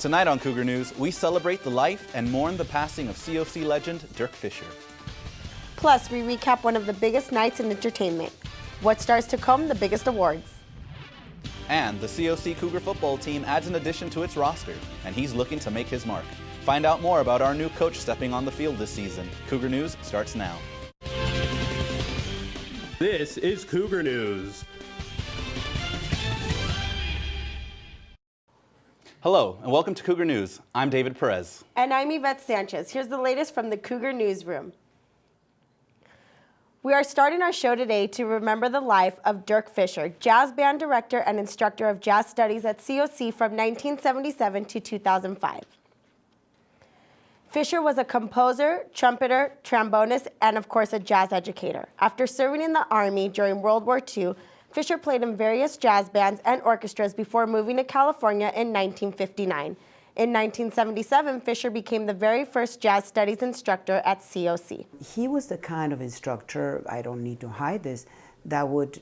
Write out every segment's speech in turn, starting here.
Tonight on Cougar News, we celebrate the life and mourn the passing of COC legend Dirk Fisher. Plus, we recap one of the biggest nights in entertainment. What stars to come, the biggest awards. And the COC Cougar football team adds an addition to its roster, and he's looking to make his mark. Find out more about our new coach stepping on the field this season. Cougar News starts now. This is Cougar News. Hello, and welcome to Cougar News. I'm David Perez. And I'm Yvette Sanchez. Here's the latest from the Cougar Newsroom. We are starting our show today to remember the life of Dirk Fisher, jazz band director and instructor of jazz studies at COC from 1977 to 2005. Fisher was a composer, trumpeter, trombonist, and of course a jazz educator. After serving in the Army during World War II, Fisher played in various jazz bands and orchestras before moving to California in 1959. In 1977, Fisher became the very first jazz studies instructor at COC. He was the kind of instructor, I don't need to hide this, that would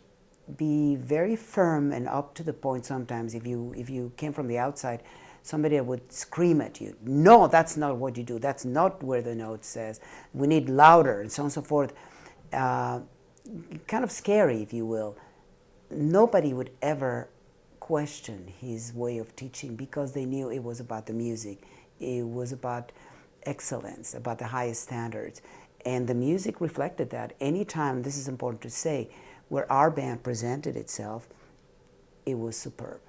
be very firm and up to the point sometimes. If you came from the outside, somebody would scream at you, "No, that's not what you do. That's not where the note says. We need louder," and so on and so forth. Kind of scary, if you will. Nobody would ever question his way of teaching because they knew it was about the music. It was about excellence, about the highest standards. And the music reflected that. Anytime, this is important to say, where our band presented itself, it was superb.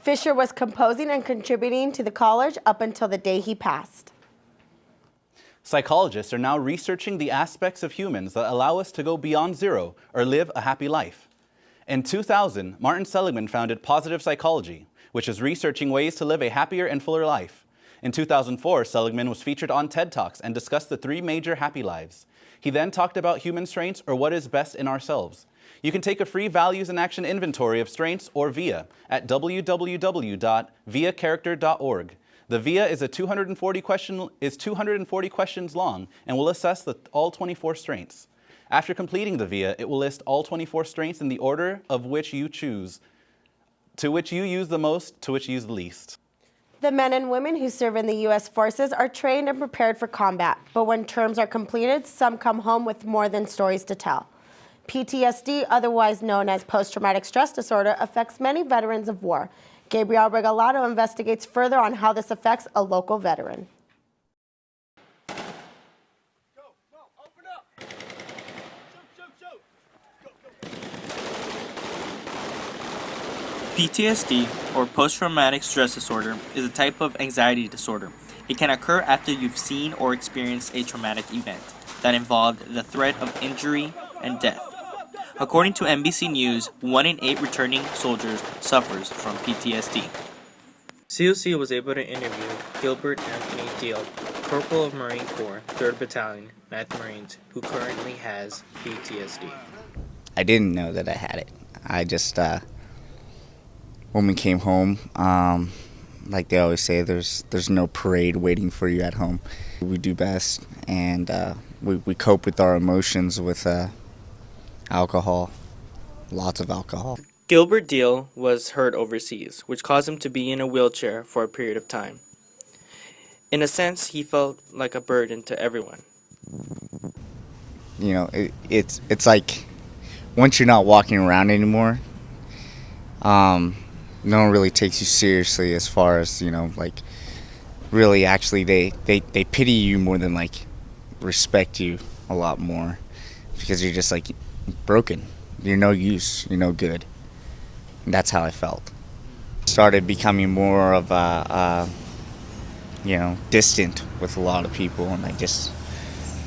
Fisher was composing and contributing to the college up until the day he passed. Psychologists are now researching the aspects of humans that allow us to go beyond zero or live a happy life. In 2000, Martin Seligman founded Positive Psychology, which is researching ways to live a happier and fuller life. In 2004, Seligman was featured on TED Talks and discussed the 3 major happy lives. He then talked about human strengths or what is best in ourselves. You can take a free values and action inventory of strengths or VIA at www.viacharacter.org. The VIA is 240 questions long and will assess all 24 strengths. After completing the VIA, it will list all 24 strengths in the order of which you choose, to which you use the most, to which you use the least. The men and women who serve in the U.S. forces are trained and prepared for combat, but when terms are completed, some come home with more than stories to tell. PTSD, otherwise known as post-traumatic stress disorder, affects many veterans of war. Gabriel Regalado investigates further on how this affects a local veteran. PTSD, or post-traumatic stress disorder, is a type of anxiety disorder. It can occur after you've seen or experienced a traumatic event that involved the threat of injury and death. According to NBC News, 1 in 8 returning soldiers suffers from PTSD. COC was able to interview Gilbert Anthony Deal, Corporal of Marine Corps, 3rd Battalion, 9th Marines, who currently has PTSD. I didn't know that I had it. I just, when we came home, like they always say, there's no parade waiting for you at home. We do best, and we cope with our emotions with alcohol, lots of alcohol. Gilbert Deal was hurt overseas, which caused him to be in a wheelchair for a period of time. In a sense, he felt like a burden to everyone. You know, it's like once you're not walking around anymore, no one really takes you seriously as far as, you know, like really actually they pity you more than like respect you a lot more, because you're just like broken. You're no use, you're no good. And that's how I felt. Started becoming more of a distant with a lot of people, and I just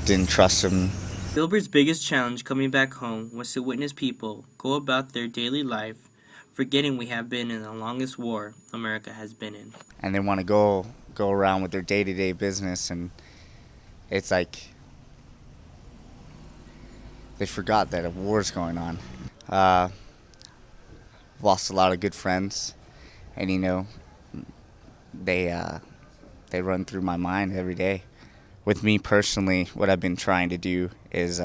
didn't trust them. Gilbert's biggest challenge coming back home was to witness people go about their daily life, forgetting we have been in the longest war America has been in. And they want to go around with their day-to-day business, and it's like they forgot that a war's going on. Lost a lot of good friends, and you know, they run through my mind every day. With me personally, what I've been trying to do is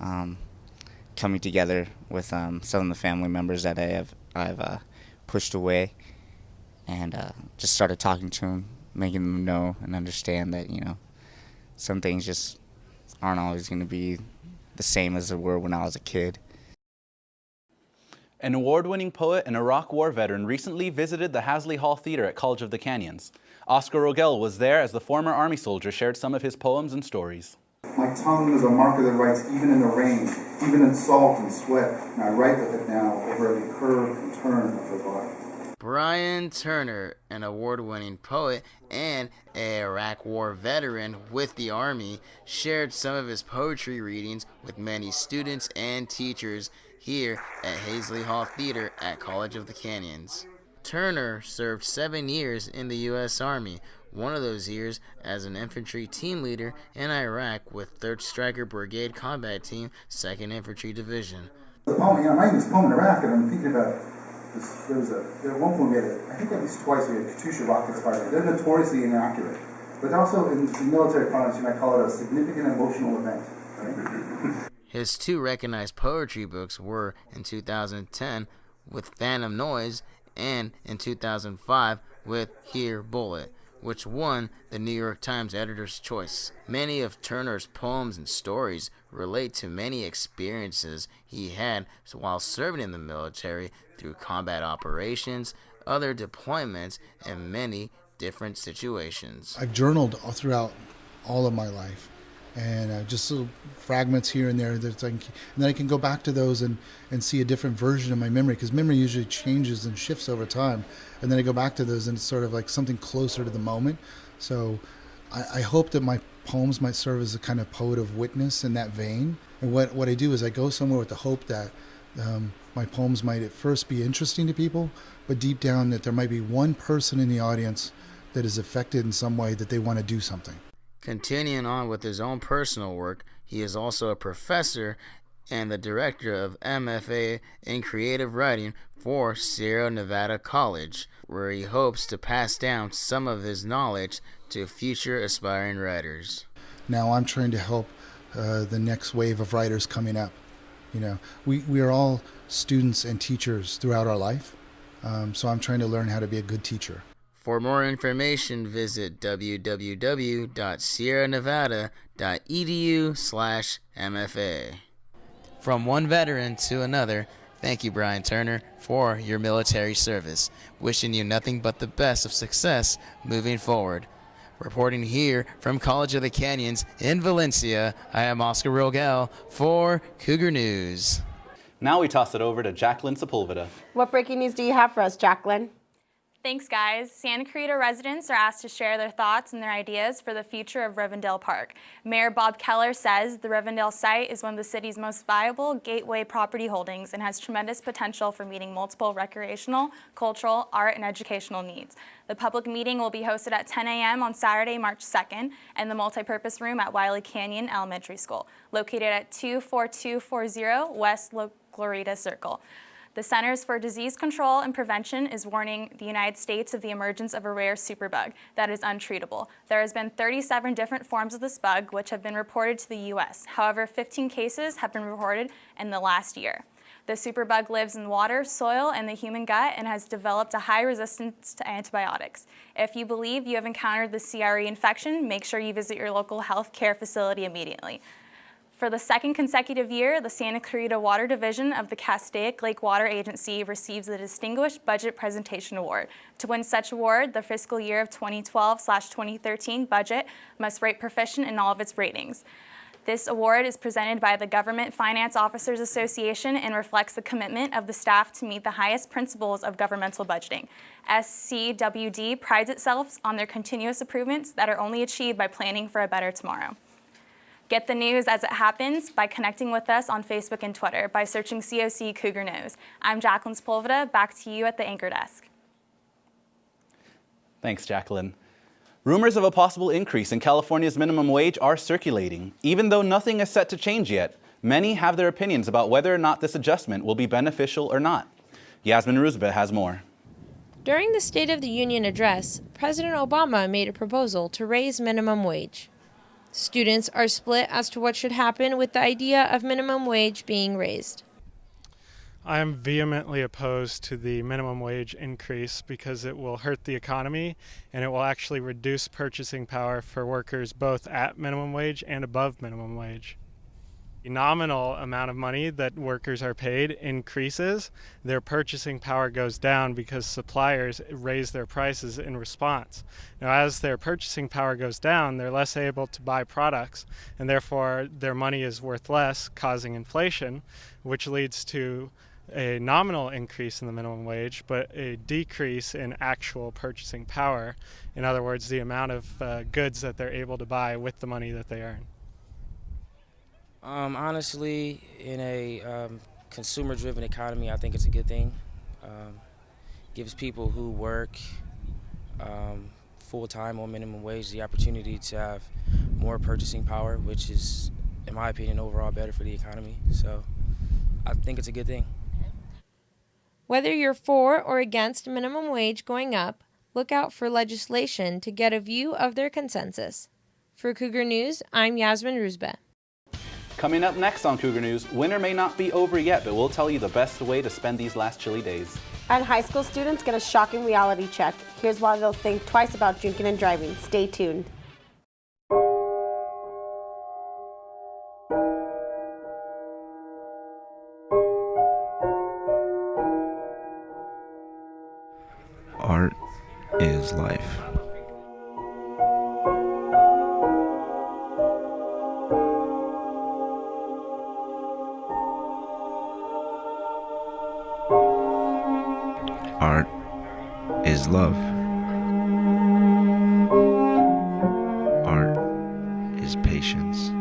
coming together with some of the family members that I've pushed away, and just started talking to them, making them know and understand that, you know, some things just aren't always going to be the same as they were when I was a kid. An award-winning poet and Iraq War veteran recently visited the Hasley Hall Theater at College of the Canyons. Oscar Rogel was there as the former Army soldier shared some of his poems and stories. My tongue is a marker that writes even in the rain, even in salt and sweat, and I write with it now over every curve and turn of the body. Brian Turner, an award-winning poet and an Iraq War veteran with the Army, shared some of his poetry readings with many students and teachers here at Hasley Hall Theater at College of the Canyons. Turner served 7 years in the U.S. Army, one of those years as an infantry team leader in Iraq with 3rd Stryker Brigade Combat Team, 2nd Infantry Division. The poem, I'm writing this poem in Iraq, and I'm thinking about this. There was one poem we had, I think at least twice, we had Katyusha rockets fired. They're notoriously inaccurate, but also in military parlance, you might call it a significant emotional event. Right? His 2 recognized poetry books were in 2010 with Phantom Noise and in 2005 with Here Bullet, which won the New York Times Editor's Choice. Many of Turner's poems and stories relate to many experiences he had while serving in the military through combat operations, other deployments, and many different situations. I've journaled all throughout all of my life, and just little fragments here and there. And then I can go back to those and see a different version of my memory, because memory usually changes and shifts over time. And then I go back to those, and it's sort of like something closer to the moment. So I hope that my poems might serve as a kind of poet of witness in that vein. And what I do is I go somewhere with the hope that my poems might at first be interesting to people, but deep down that there might be one person in the audience that is affected in some way, that they want to do something. Continuing on with his own personal work, he is also a professor and the director of MFA in creative writing for Sierra Nevada College, where he hopes to pass down some of his knowledge to future aspiring writers. Now I'm trying to help the next wave of writers coming up. You know, we are all students and teachers throughout our life, so I'm trying to learn how to be a good teacher. For more information, visit www.sierranevada.edu/MFA. From one veteran to another, thank you, Brian Turner, for your military service. Wishing you nothing but the best of success moving forward. Reporting here from College of the Canyons in Valencia, I am Oscar Rogel for Cougar News. Now we toss it over to Jacqueline Sepulveda. What breaking news do you have for us, Jacqueline? Thanks, guys. Santa Clarita residents are asked to share their thoughts and their ideas for the future of Rivendell Park. Mayor Bob Keller says the Rivendell site is one of the city's most viable gateway property holdings and has tremendous potential for meeting multiple recreational, cultural, art, and educational needs. The public meeting will be hosted at 10 a.m. on Saturday, March 2nd, in the multipurpose room at Wiley Canyon Elementary School, located at 24240 West La Glorita Circle. The Centers for Disease Control and Prevention is warning the United States of the emergence of a rare superbug that is untreatable. There has been 37 different forms of this bug which have been reported to the U.S. However, 15 cases have been reported in the last year. The superbug lives in water, soil, and the human gut and has developed a high resistance to antibiotics. If you believe you have encountered the CRE infection, make sure you visit your local health care facility immediately. For the second consecutive year, the Santa Clarita Water Division of the Castaic Lake Water Agency receives the Distinguished Budget Presentation Award. To win such award, the fiscal year of 2012/2013 budget must rate proficient in all of its ratings. This award is presented by the Government Finance Officers Association and reflects the commitment of the staff to meet the highest principles of governmental budgeting. SCWD prides itself on their continuous improvements that are only achieved by planning for a better tomorrow. Get the news as it happens by connecting with us on Facebook and Twitter by searching COC Cougar News. I'm Jacqueline Sepulveda. Back to you at the anchor desk. Thanks, Jacqueline. Rumors of a possible increase in California's minimum wage are circulating. Even though nothing is set to change yet, many have their opinions about whether or not this adjustment will be beneficial or not. Yasmin Ruzbeh has more. During the State of the Union address, President Obama made a proposal to raise minimum wage. Students are split as to what should happen with the idea of minimum wage being raised. I am vehemently opposed to the minimum wage increase because it will hurt the economy and it will actually reduce purchasing power for workers both at minimum wage and above minimum wage. The nominal amount of money that workers are paid increases, their purchasing power goes down because suppliers raise their prices in response. Now, as their purchasing power goes down, they're less able to buy products, and therefore their money is worth less, causing inflation, which leads to a nominal increase in the minimum wage, but a decrease in actual purchasing power. In other words, the amount of goods that they're able to buy with the money that they earn. Honestly, in a consumer-driven economy, I think it's a good thing. Gives people who work full-time on minimum wage the opportunity to have more purchasing power, which is, in my opinion, overall better for the economy. So I think it's a good thing. Whether you're for or against minimum wage going up, look out for legislation to get a view of their consensus. For Cougar News, I'm Yasmin Ruzbe. Coming up next on Cougar News, winter may not be over yet, but we'll tell you the best way to spend these last chilly days. And high school students get a shocking reality check. Here's why they'll think twice about drinking and driving. Stay tuned. Art is life. Art is love. Art is patience.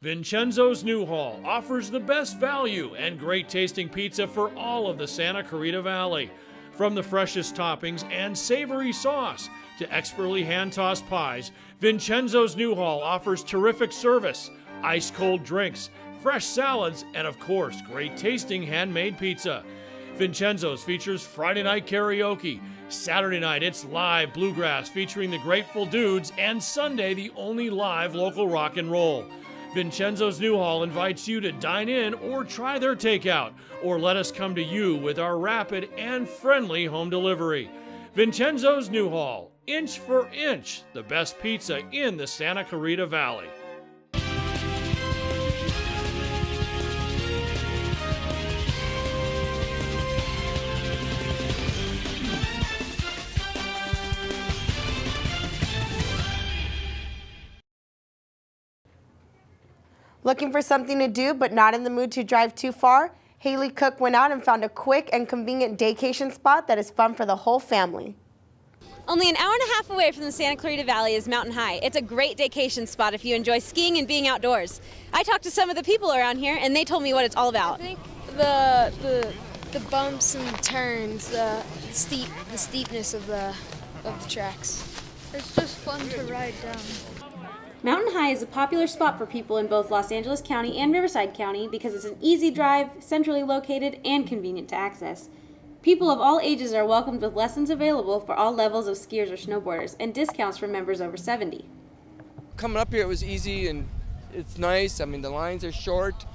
Vincenzo's Newhall offers the best value and great tasting pizza for all of the Santa Clarita Valley. From the freshest toppings and savory sauce to expertly hand-tossed pies, Vincenzo's Newhall offers terrific service, ice-cold drinks, fresh salads, and of course, great tasting handmade pizza. Vincenzo's features Friday night karaoke. Saturday night, it's live bluegrass featuring the Grateful Dudes, and Sunday, the only live local rock and roll. Vincenzo's Newhall invites you to dine in or try their takeout, or let us come to you with our rapid and friendly home delivery. Vincenzo's Newhall, inch for inch, the best pizza in the Santa Clarita Valley. Looking for something to do but not in the mood to drive too far? Haley Cook went out and found a quick and convenient daycation spot that is fun for the whole family. Only an hour and a half away from the Santa Clarita Valley is Mountain High. It's a great daycation spot if you enjoy skiing and being outdoors. I talked to some of the people around here and they told me what it's all about. I think the bumps and turns, the steepness of the tracks. It's just fun to ride down. Mountain High is a popular spot for people in both Los Angeles County and Riverside County because it's an easy drive, centrally located, and convenient to access. People of all ages are welcomed with lessons available for all levels of skiers or snowboarders and discounts for members over 70. Coming up here, it was easy and it's nice. I mean, the lines are short.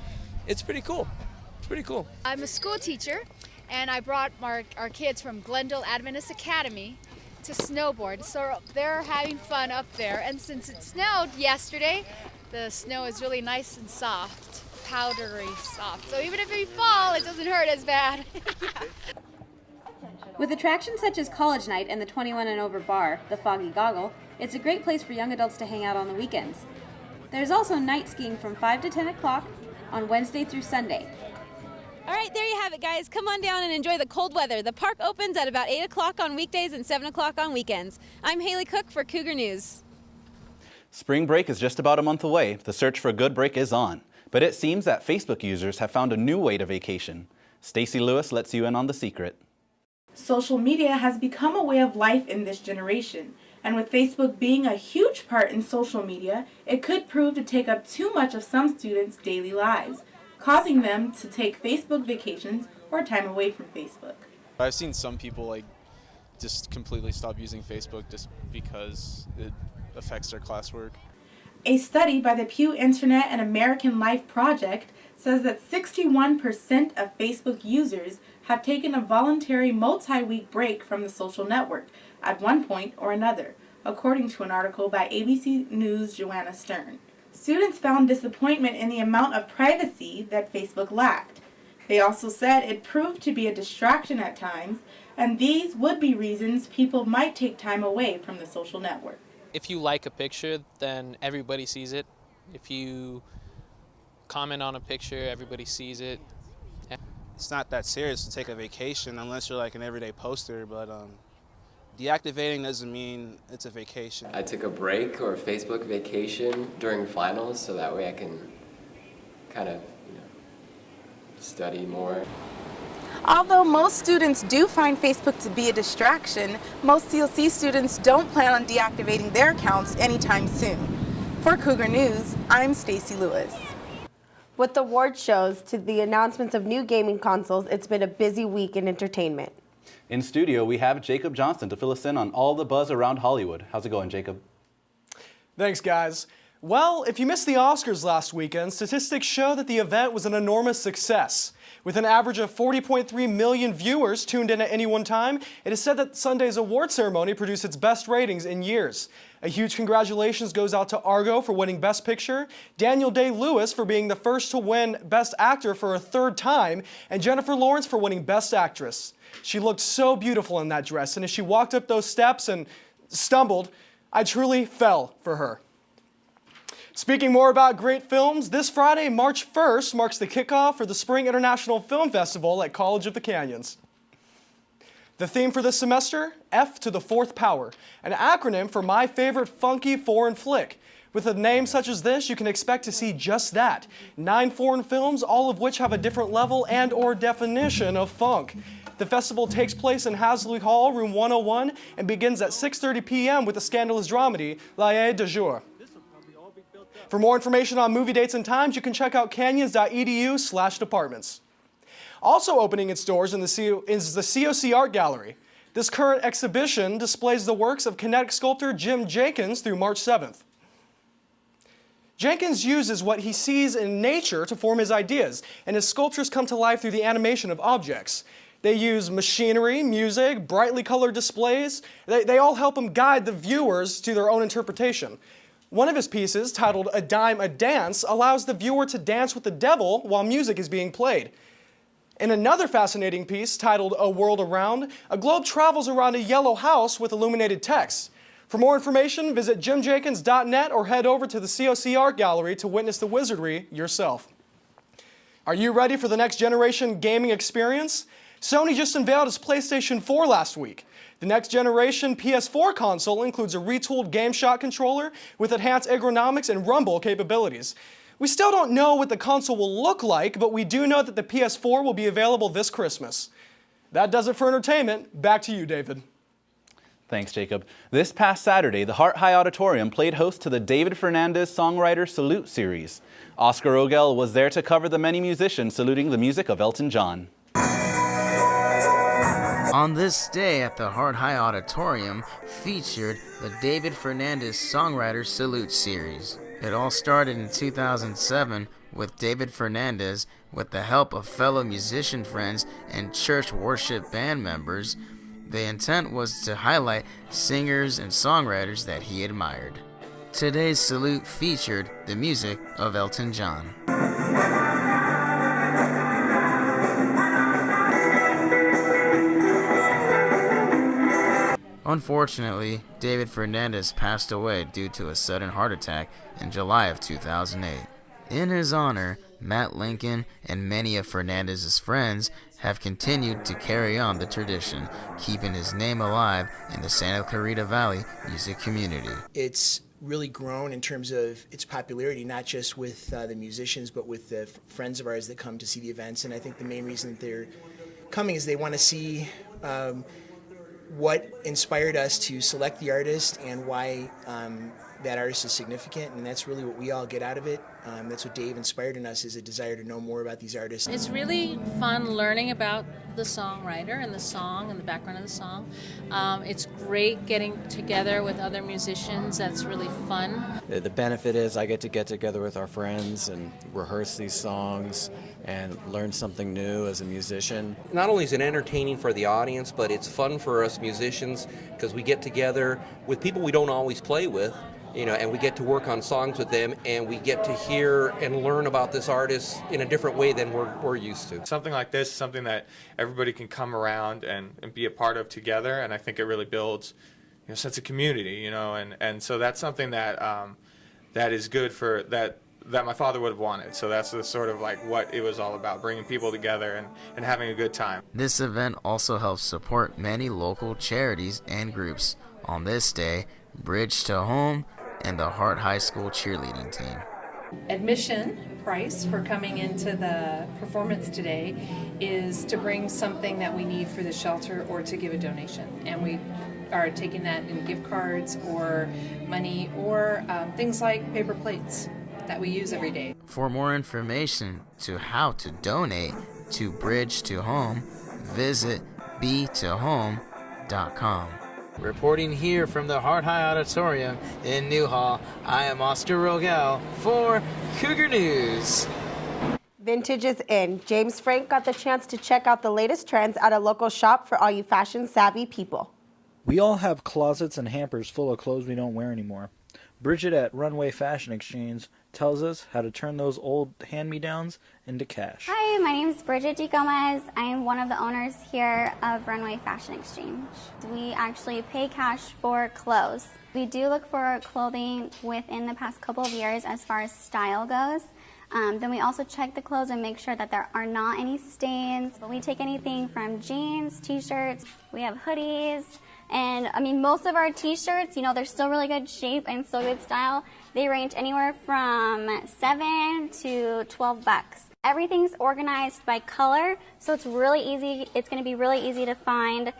It's pretty cool. It's pretty cool. I'm a school teacher, and I brought our kids from Glendale Adventist Academy to snowboard, so they're having fun up there. And since it snowed yesterday, the snow is really nice and soft, powdery soft. So even if we fall, it doesn't hurt as bad. With attractions such as College Night and the 21 and over bar, the Foggy Goggle, it's a great place for young adults to hang out on the weekends. There's also night skiing from 5 to 10 o'clock on Wednesday through Sunday. All right, there you have it, guys. Come on down and enjoy the cold weather. The park opens at about 8 o'clock on weekdays and 7 o'clock on weekends. I'm Haley Cook for Cougar News. Spring break is just about a month away. The search for a good break is on. But it seems that Facebook users have found a new way to vacation. Stacy Lewis lets you in on the secret. Social media has become a way of life in this generation, and with Facebook being a huge part in social media, it could prove to take up too much of some students' daily lives, causing them to take Facebook vacations or time away from Facebook. I've seen some people just completely stop using Facebook just because it affects their classwork. A study by the Pew Internet and American Life Project says that 61% of Facebook users have taken a voluntary multi-week break from the social network at one point or another, according to an article by ABC News' Joanna Stern. Students found disappointment in the amount of privacy that Facebook lacked. They also said it proved to be a distraction at times, and these would be reasons people might take time away from the social network. If you like a picture, then everybody sees it. If you comment on a picture, everybody sees it. It's not that serious to take a vacation unless you're like an everyday poster, but deactivating doesn't mean it's a vacation. I took a break or a Facebook vacation during finals so that way I can kind of, study more. Although most students do find Facebook to be a distraction, most CLC students don't plan on deactivating their accounts anytime soon. For Cougar News, I'm Stacy Lewis. With award shows to the announcements of new gaming consoles, it's been a busy week in entertainment. In studio, we have Jacob Johnson to fill us in on all the buzz around Hollywood. How's it going, Jacob? Thanks, guys. Well, if you missed the Oscars last weekend, statistics show that the event was an enormous success. With an average of 40.3 million viewers tuned in at any one time, it is said that Sunday's award ceremony produced its best ratings in years. A huge congratulations goes out to Argo for winning Best Picture, Daniel Day-Lewis for being the first to win Best Actor for a third time, and Jennifer Lawrence for winning Best Actress. She looked so beautiful in that dress, and as she walked up those steps and stumbled, I truly fell for her. Speaking more about great films, this Friday, March 1st, marks the kickoff for the Spring International Film Festival at College of the Canyons. The theme for this semester, F to the Fourth Power, an acronym for my favorite funky foreign flick. With a name such as this, you can expect to see just that. 9 foreign films, all of which have a different level and/or definition of funk. The festival takes place in Hasley Hall, room 101, and begins at 6:30 p.m. with the scandalous dramedy, La de Jour. For more information on movie dates and times, you can check out canyons.edu/departments. Also opening its doors is the COC Art Gallery. This current exhibition displays the works of kinetic sculptor Jim Jenkins through March 7th. Jenkins uses what he sees in nature to form his ideas, and his sculptures come to life through the animation of objects. They use machinery, music, brightly colored displays. They all help him guide the viewers to their own interpretation. One of his pieces, titled A Dime a Dance, allows the viewer to dance with the devil while music is being played. In another fascinating piece, titled A World Around, a globe travels around a yellow house with illuminated text. For more information, visit jimjenkins.net or head over to the COC Art Gallery to witness the wizardry yourself. Are you ready for the next generation gaming experience? Sony just unveiled its PlayStation 4 last week. The next generation PS4 console includes a retooled GameShot controller with enhanced ergonomics and rumble capabilities. We still don't know what the console will look like, but we do know that the PS4 will be available this Christmas. That does it for entertainment. Back to you, David. Thanks, Jacob. This past Saturday, the Hart High Auditorium played host to the David Fernandez Songwriter Salute Series. Oscar Rogel was there to cover the many musicians saluting the music of Elton John. On this day at the Hart High Auditorium featured the David Fernandez Songwriter Salute Series. It all started in 2007 with David Fernandez, with the help of fellow musician friends and church worship band members. The intent was to highlight singers and songwriters that he admired. Today's salute featured the music of Elton John. Unfortunately, David Fernandez passed away due to a sudden heart attack in July of 2008. In his honor, Matt Lincoln and many of Fernandez's friends have continued to carry on the tradition, keeping his name alive in the Santa Clarita Valley music community. It's really grown in terms of its popularity, not just with the musicians, but with the friends of ours that come to see the events. And I think the main reason that they're coming is they want to see what inspired us to select the artist and why that artist is significant, and that's really what we all get out of it. That's what Dave inspired in us, is a desire to know more about these artists. It's really fun learning about the songwriter and the song and the background of the song. It's great getting together with other musicians. That's really fun. The benefit is I get together with our friends and rehearse these songs and learn something new as a musician. Not only is it entertaining for the audience, but it's fun for us musicians because we get together with people we don't always play with, and we get to work on songs with them, and we get to hear and learn about this artist in a different way than we're used to. Something like this is something that everybody can come around and be a part of together, and I think it really builds a sense of community, and so that's something that that is good for that my father would have wanted. So that's the sort of like what it was all about, bringing people together and having a good time. This event also helps support many local charities and groups. On this day, Bridge to Home and the Hart High School cheerleading team. Admission price for coming into the performance today is to bring something that we need for the shelter or to give a donation. And we are taking that in gift cards or money or things like paper plates that we use every day. For more information to how to donate to Bridge to Home, visit btohome.com. Reporting here from the Hart High Auditorium in Newhall, I am Oscar Rogel for Cougar News. Vintage is in. James Frank got the chance to check out the latest trends at a local shop for all you fashion-savvy people. We all have closets and hampers full of clothes we don't wear anymore. Bridget at Runway Fashion Exchange tells us how to turn those old hand-me-downs into cash. Hi, my name is Bridget D. Gomez. I am one of the owners here of Runway Fashion Exchange. We actually pay cash for clothes. We do look for clothing within the past couple of years as far as style goes. Then we also check the clothes and make sure that there are not any stains. We take anything from jeans, t-shirts, we have hoodies, and I mean most of our t-shirts, they're still really good shape and still good style. They range anywhere from $7 to $12. Everything's organized by color, so it's really easy. It's going to be really easy to find,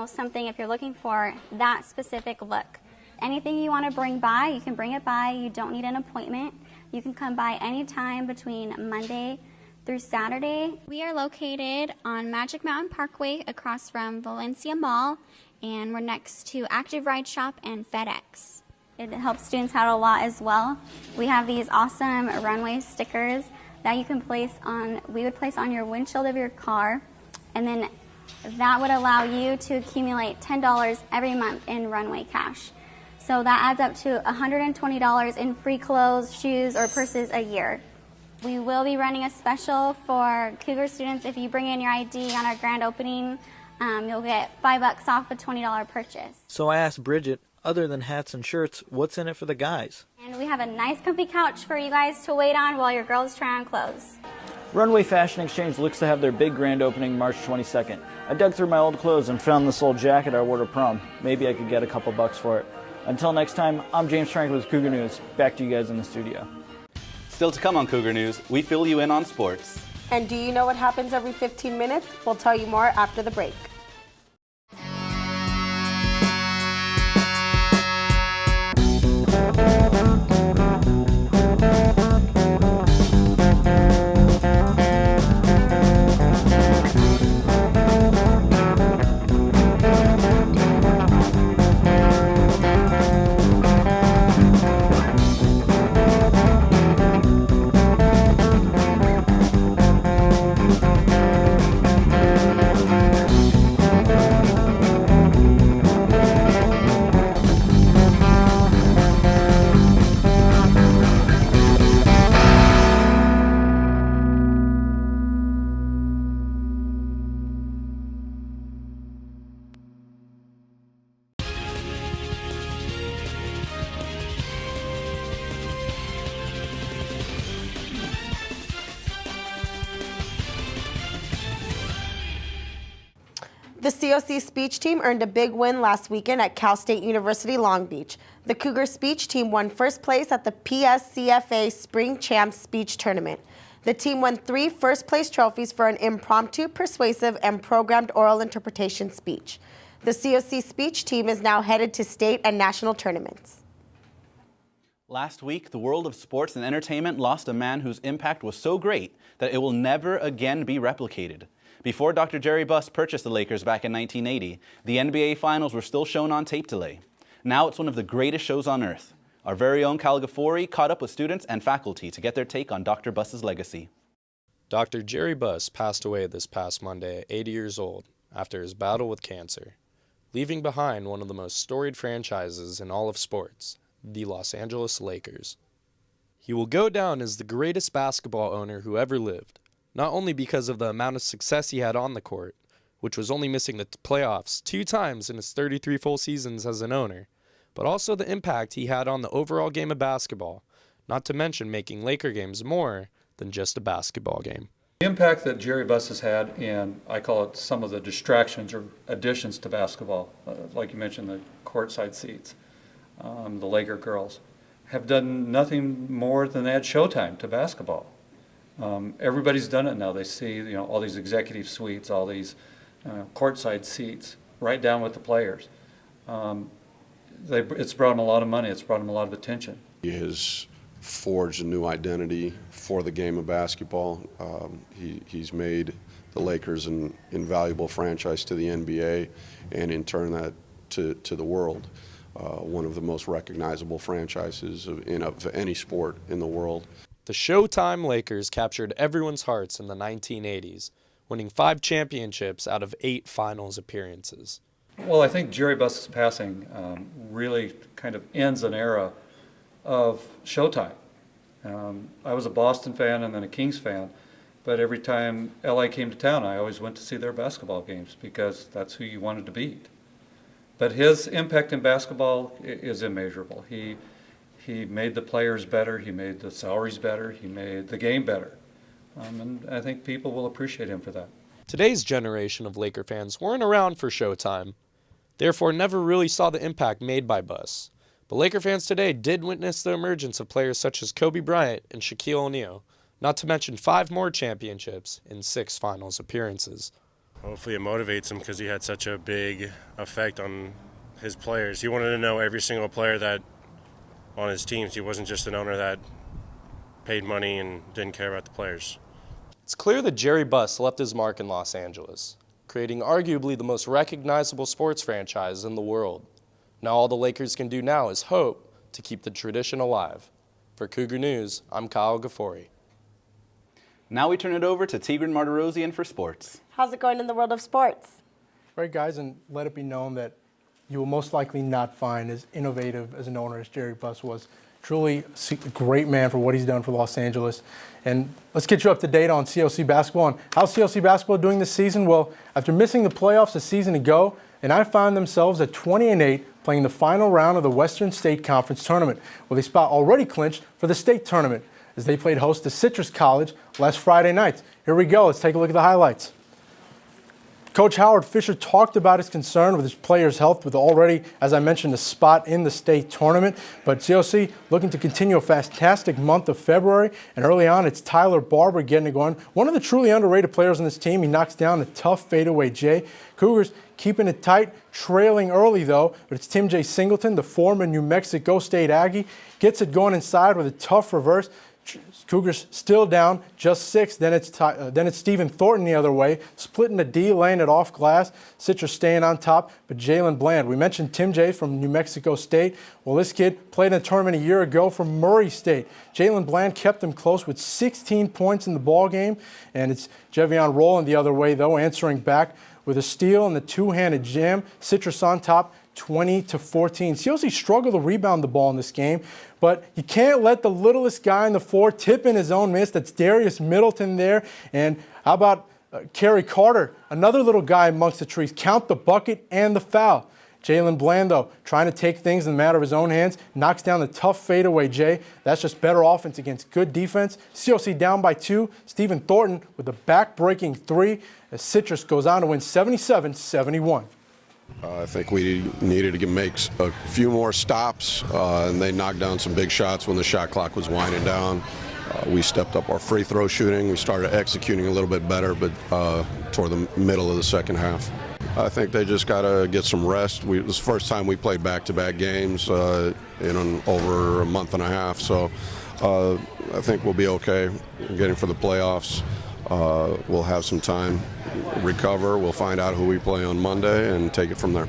something if you're looking for that specific look. Anything you want to bring by, you can bring it by. You don't need an appointment. You can come by anytime between Monday through Saturday. We are located on Magic Mountain Parkway across from Valencia Mall, and we're next to Active Ride Shop and FedEx. It helps students out a lot as well. We have these awesome runway stickers that you can we would place on your windshield of your car, and then that would allow you to accumulate $10 every month in runway cash. So that adds up to $120 in free clothes, shoes, or purses a year. We will be running a special for Cougar students. If you bring in your ID on our grand opening, you'll get $5 off a $20 purchase. So I asked Bridget, other than hats and shirts, what's in it for the guys? And we have a nice comfy couch for you guys to wait on while your girls try on clothes. Runway Fashion Exchange looks to have their big grand opening March 22nd. I dug through my old clothes and found this old jacket I wore to prom. Maybe I could get a couple bucks for it. Until next time, I'm James Frank with Cougar News. Back to you guys in the studio. Still to come on Cougar News, we fill you in on sports. And do you know what happens every 15 minutes? We'll tell you more after the break. The COC speech team earned a big win last weekend at Cal State University Long Beach. The Cougar speech team won first place at the PSCFA Spring Champs Speech Tournament. The team won 3 first-place trophies for an impromptu, persuasive, and programmed oral interpretation speech. The COC speech team is now headed to state and national tournaments. Last week, the world of sports and entertainment lost a man whose impact was so great that it will never again be replicated. Before Dr. Jerry Buss purchased the Lakers back in 1980, the NBA Finals were still shown on tape delay. Now it's one of the greatest shows on earth. Our very own Kyle Ghaffori caught up with students and faculty to get their take on Dr. Buss's legacy. Dr. Jerry Buss passed away this past Monday at 80 years old after his battle with cancer, leaving behind one of the most storied franchises in all of sports, the Los Angeles Lakers. He will go down as the greatest basketball owner who ever lived, not only because of the amount of success he had on the court, which was only missing the playoffs 2 times in his 33 full seasons as an owner, but also the impact he had on the overall game of basketball, not to mention making Laker games more than just a basketball game. The impact that Jerry Buss has had in, I call it, some of the distractions or additions to basketball, like you mentioned, the courtside seats, the Laker girls, have done nothing more than add showtime to basketball. Everybody's done it now. They see, all these executive suites, all these courtside seats, right down with the players. It's brought them a lot of money. It's brought them a lot of attention. He has forged a new identity for the game of basketball. He's made the Lakers an invaluable franchise to the NBA, and in turn that to the world. One of the most recognizable franchises of any sport in the world. The Showtime Lakers captured everyone's hearts in the 1980s, winning 5 championships out of 8 finals appearances. Well, I think Jerry Buss's passing really kind of ends an era of Showtime. I was a Boston fan and then a Kings fan, but every time LA came to town, I always went to see their basketball games because that's who you wanted to beat. But his impact in basketball is immeasurable. He made the players better, he made the salaries better, he made the game better. And I think people will appreciate him for that. Today's generation of Laker fans weren't around for Showtime, therefore never really saw the impact made by Buss. But Laker fans today did witness the emergence of players such as Kobe Bryant and Shaquille O'Neal, not to mention 5 more championships and 6 finals appearances. Hopefully it motivates him because he had such a big effect on his players. He wanted to know every single player that on his teams. He wasn't just an owner that paid money and didn't care about the players. It's clear that Jerry Buss left his mark in Los Angeles, creating arguably the most recognizable sports franchise in the world. Now all the Lakers can do now is hope to keep the tradition alive. For Cougar News, I'm Kyle Ghaffori. Now we turn it over to Tigran Martirosyan for sports. How's it going in the world of sports? Right, guys, and let it be known that you will most likely not find as innovative as an owner as Jerry Buss was. Truly a great man for what he's done for Los Angeles. And let's get you up to date on CLC basketball. And how's CLC basketball doing this season? Well, after missing the playoffs a season ago, and I found themselves at 20-8 playing the final round of the Western State Conference Tournament, with a spot already clinched for the state tournament as they played host to Citrus College last Friday night. Here we go. Let's take a look at the highlights. Coach Howard Fisher talked about his concern with his players' health with already, as I mentioned, a spot in the state tournament. But CLC looking to continue a fantastic month of February. And early on, it's Tyler Barber getting it going. One of the truly underrated players on this team. He knocks down a tough fadeaway J. Cougars keeping it tight, trailing early though. But it's Tim J. Singleton, the former New Mexico State Aggie, gets it going inside with a tough reverse. Cougars still down, just 6. Then it's Stephen Thornton the other way, splitting the D, laying it off glass. Citrus staying on top, but Jalen Bland. We mentioned Tim J from New Mexico State. Well, this kid played in a tournament a year ago from Murray State. Jalen Bland kept them close with 16 points in the ball game, and it's Jevion Rowland the other way though, answering back with a steal and the two-handed jam. Citrus on top, 20-14. CLC struggled to rebound the ball in this game, but you can't let the littlest guy in the floor tip in his own miss. That's Darius Middleton there. And how about Kerry Carter, another little guy amongst the trees? Count the bucket and the foul. Jalen Blando trying to take things in the matter of his own hands, knocks down the tough fadeaway Jay. That's just better offense against good defense. COC down by 2. Stephen Thornton with a back-breaking 3 as Citrus goes on to win 77-71. I think we needed to make a few more stops, and they knocked down some big shots when the shot clock was winding down. We stepped up our free throw shooting. We started executing a little bit better, but toward the middle of the second half. I think they just got to get some rest. It was the first time we played back-to-back games in over a month and a half, so I think we'll be okay getting for the playoffs. We'll have some time, recover. We'll find out who we play on Monday and take it from there.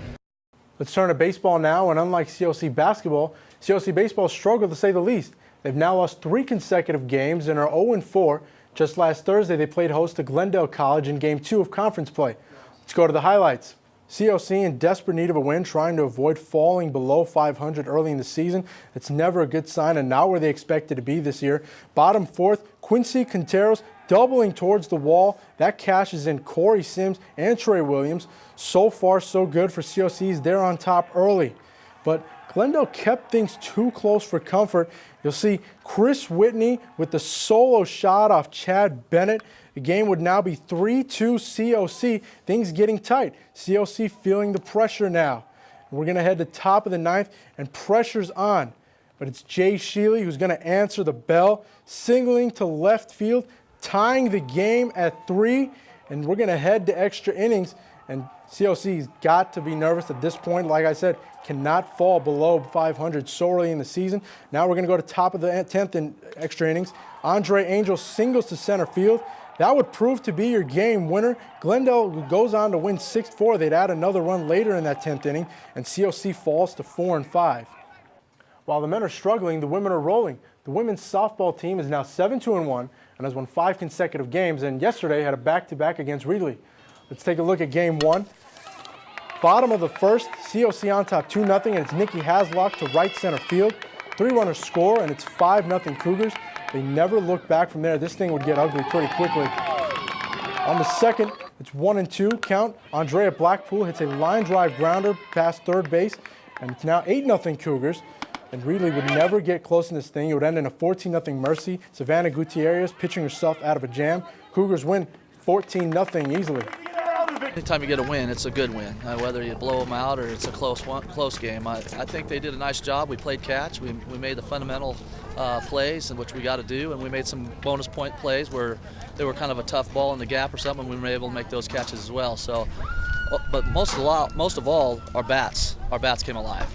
Let's turn to baseball now, and unlike COC basketball, COC baseball struggled to say the least. They've now lost 3 consecutive games and are 0-4. Just last Thursday, they played host to Glendale College in Game 2 of conference play. Let's go to the highlights. COC in desperate need of a win, trying to avoid falling below 500 early in the season. It's never a good sign, and not where they expected to be this year. Bottom 4th, Quincy Quinteros doubling towards the wall. That cashes in Corey Sims and Trey Williams. So far, so good for COCs. They're on top early. But Glendale kept things too close for comfort. You'll see Chris Whitney with the solo shot off Chad Bennett. The game would now be 3-2 COC. Things getting tight. COC feeling the pressure now. We're going to head to top of the 9th, and pressure's on. But it's Jay Sheely who's going to answer the bell, singling to left field, tying the game at 3. And we're going to head to extra innings. And COC's got to be nervous at this point. Like I said, cannot fall below 500 so early in the season. Now we're going to go to top of the 10th in extra innings. Andre Angel singles to center field. That would prove to be your game winner. Glendale goes on to win 6-4. They'd add another run later in that 10th inning, and COC falls to 4-5. While the men are struggling, the women are rolling. The women's softball team is now 7-2-1 and has won 5 consecutive games, and yesterday had a back-to-back against Reedley. Let's take a look at game 1. Bottom of the first, COC on top 2-0, and it's Nikki Haslock to right center field. 3 runners score, and it's 5-0 Cougars. They never look back from there. This thing would get ugly pretty quickly. On the second, it's 1-2 count. Andrea Blackpool hits a line drive grounder past third base, and it's now 8-0 Cougars. And Reedley would never get close in this thing. It would end in a 14-0 Mercy. Savannah Gutierrez pitching herself out of a jam. Cougars win 14-0 easily. Anytime you get a win, it's a good win. Whether you blow them out or it's a close game. I think they did a nice job. We played catch. We made the fundamental plays, which we got to do, and we made some bonus point plays where they were kind of a tough ball in the gap or something, and we were able to make those catches as well. So, but most of all, our bats came alive.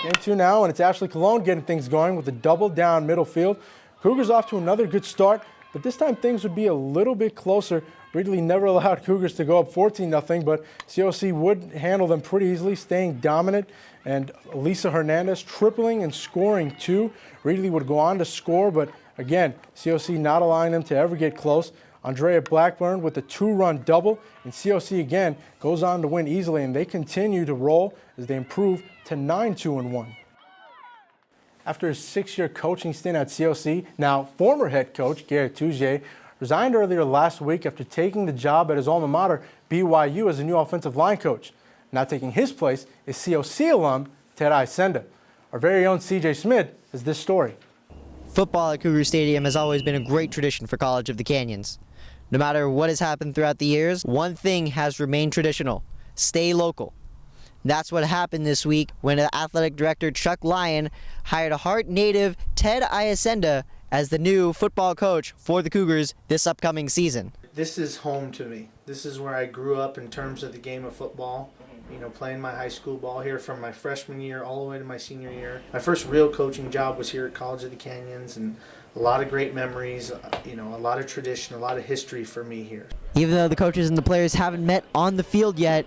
Game 2 now, and it's Ashley Colon getting things going with a double down middle field. Cougars off to another good start, but this time things would be a little bit closer. Reedley never allowed Cougars to go up 14-0, but COC would handle them pretty easily, staying dominant. And Elisa Hernandez tripling and scoring 2. Reedley would go on to score, but again, COC not allowing them to ever get close. Andrea Blackburn with a 2-run double, and COC again goes on to win easily, and they continue to roll as they improve to 9-2-1. After his 6-year coaching stint at COC, now former head coach Garrett Tougier resigned earlier last week after taking the job at his alma mater, BYU, as a new offensive line coach. Now taking his place is COC alum Ted Isenda. Our very own CJ Smith has this story. Football at Cougar Stadium has always been a great tradition for College of the Canyons. No matter what has happened throughout the years, one thing has remained traditional: stay local. That's what happened this week when athletic director Chuck Lyon hired a Hart native Ted Isenda as the new football coach for the Cougars this upcoming season. This is home to me. This is where I grew up in terms of the game of football. You know, playing my high school ball here from my freshman year all the way to my senior year. My first real coaching job was here at College of the Canyons, and a lot of great memories, you know, a lot of tradition, a lot of history for me here. Even though the coaches and the players haven't met on the field yet,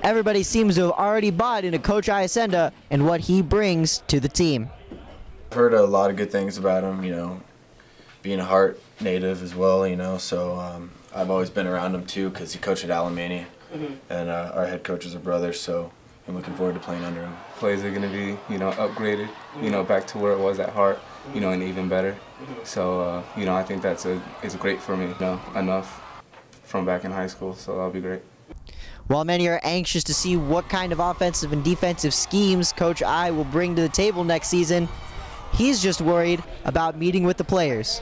everybody seems to have already bought into Coach Isenda and what he brings to the team. I've heard a lot of good things about him, you know, being a Hart native as well, you know, so I've always been around him too because he coached at Alamany, and our head coach is a brother, so I'm looking forward to playing under him. Plays are going to be, you know, upgraded, you know, back to where it was at Hart, you know, and even better. So, you know, I think it's great for me, you know, enough from back in high school, so that'll be great. While many are anxious to see what kind of offensive and defensive schemes Coach I will bring to the table next season, he's just worried about meeting with the players.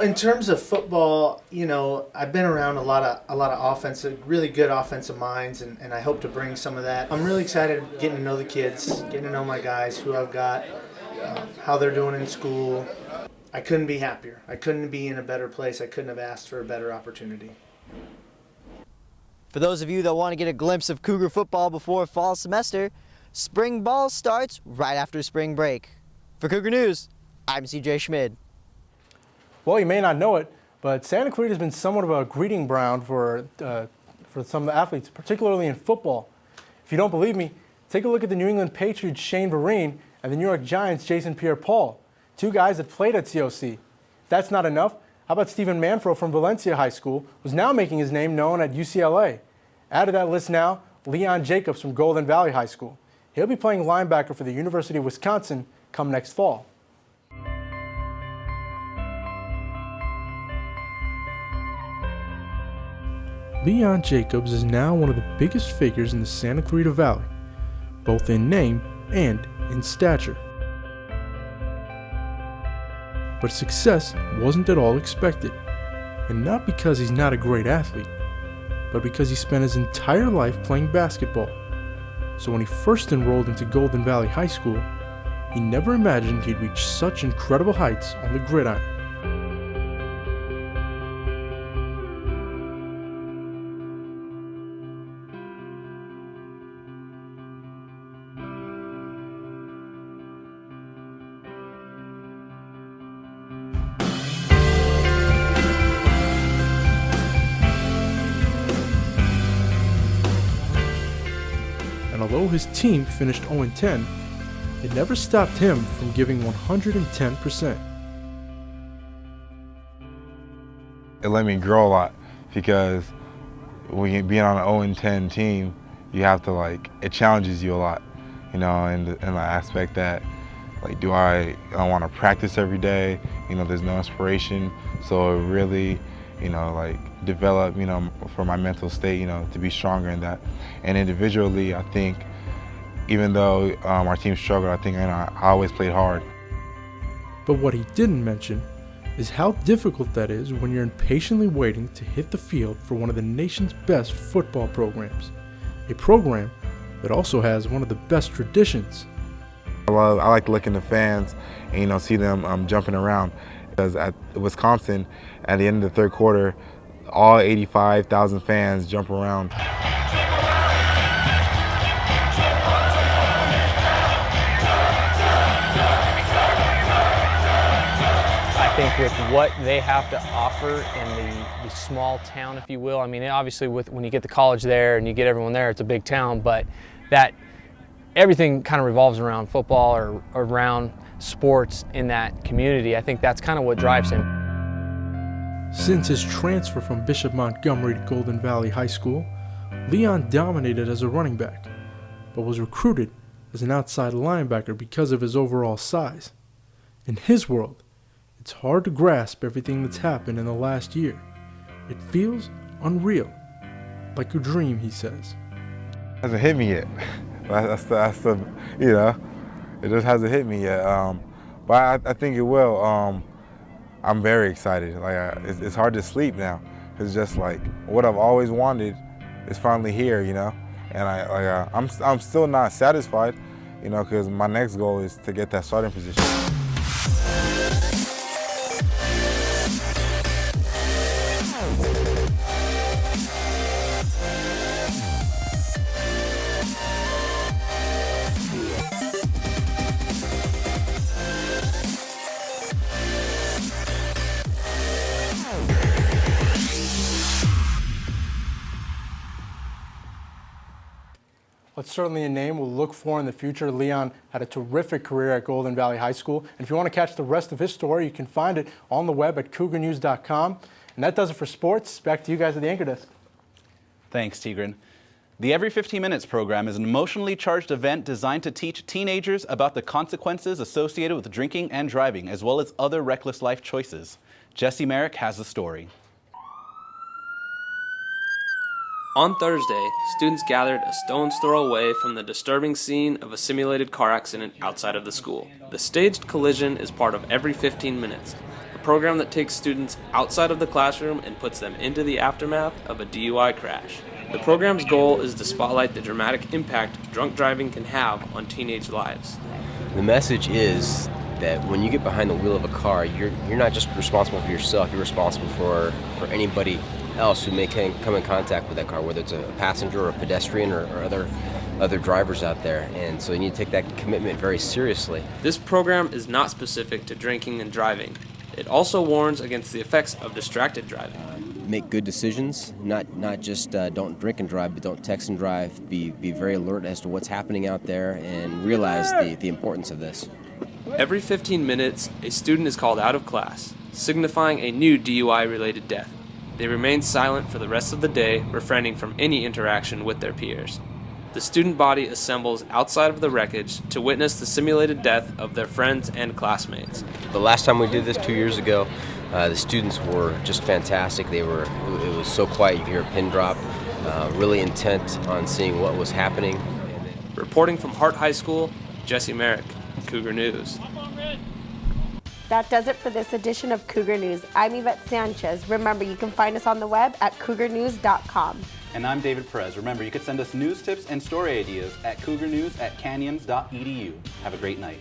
In terms of football, you know, I've been around a lot of offensive, really good offensive minds, and I hope to bring some of that. I'm really excited getting to know the kids, getting to know my guys, who I've got, how they're doing in school. I couldn't be happier. I couldn't be in a better place. I couldn't have asked for a better opportunity. For those of you that want to get a glimpse of Cougar football before fall semester, spring ball starts right after spring break. For Cougar News, I'm CJ Schmid. Well, you may not know it, but Santa Clarita has been somewhat of a breeding ground for some of the athletes, particularly in football. If you don't believe me, take a look at the New England Patriots' Shane Vereen and the New York Giants' Jason Pierre-Paul, two guys that played at COC. If that's not enough, how about Stephen Manfro from Valencia High School, who's now making his name known at UCLA? Add to that list now, Leon Jacobs from Golden Valley High School. He'll be playing linebacker for the University of Wisconsin come next fall. Leon Jacobs is now one of the biggest figures in the Santa Clarita Valley, both in name and in stature. But success wasn't at all expected, and not because he's not a great athlete, but because he spent his entire life playing basketball. So when he first enrolled into Golden Valley High School, he never imagined he'd reach such incredible heights on the gridiron. And although his team finished 0-10, it never stopped him from giving 110%. It let me grow a lot because when you're being on an 0-10 team, you have to it challenges you a lot, in the aspect that do I want to practice every day? There's no inspiration, so it really, develop, for my mental state, to be stronger in that. And individually, I think, even though our team struggled, I think I always played hard. But what he didn't mention is how difficult that is when you're impatiently waiting to hit the field for one of the nation's best football programs. A program that also has one of the best traditions. I like to look in the fans and see them jumping around. Because at Wisconsin, at the end of the third quarter, all 85,000 fans jump around. I think with what they have to offer in the small town, if you will, I mean, obviously when you get the college there and you get everyone there, it's a big town, but that everything kind of revolves around football or around sports in that community. I think that's kind of what drives him. Since his transfer from Bishop Montgomery to Golden Valley High School, Leon dominated as a running back, but was recruited as an outside linebacker because of his overall size. In his world, it's hard to grasp everything that's happened in the last year. It feels unreal, like a dream, he says. It hasn't hit me yet. That's the it just hasn't hit me yet. But I think it will. I'm very excited. It's hard to sleep now. It's just what I've always wanted is finally here, And I'm still not satisfied, because my next goal is to get that starting position. It's certainly a name we'll look for in the future. Leon had a terrific career at Golden Valley High School. And if you want to catch the rest of his story, you can find it on the web at cougarnews.com. And that does it for sports. Back to you guys at the anchor desk. Thanks, Tigran. The Every 15 Minutes program is an emotionally charged event designed to teach teenagers about the consequences associated with drinking and driving, as well as other reckless life choices. Jesse Merrick has the story. On Thursday, students gathered a stone's throw away from the disturbing scene of a simulated car accident outside of the school. The staged collision is part of Every 15 Minutes, a program that takes students outside of the classroom and puts them into the aftermath of a DUI crash. The program's goal is to spotlight the dramatic impact drunk driving can have on teenage lives. The message is that when you get behind the wheel of a car, you're not just responsible for yourself, you're responsible for anybody else who may come in contact with that car, whether it's a passenger or a pedestrian or other drivers out there. And so you need to take that commitment very seriously. This program is not specific to drinking and driving. It also warns against the effects of distracted driving. Make good decisions, not just don't drink and drive, but don't text and drive. Be very alert as to what's happening out there and realize the importance of this. Every 15 minutes, a student is called out of class, signifying a new DUI-related death. They remain silent for the rest of the day, refraining from any interaction with their peers. The student body assembles outside of the wreckage to witness the simulated death of their friends and classmates. The last time we did this 2 years ago, the students were just fantastic. It was so quiet, you could hear a pin drop, really intent on seeing what was happening. Reporting from Hart High School, Jesse Merrick, Cougar News. That does it for this edition of Cougar News. I'm Yvette Sanchez. Remember, you can find us on the web at cougarnews.com. And I'm David Perez. Remember, you could send us news tips and story ideas at cougarnews@canyons.edu. Have a great night.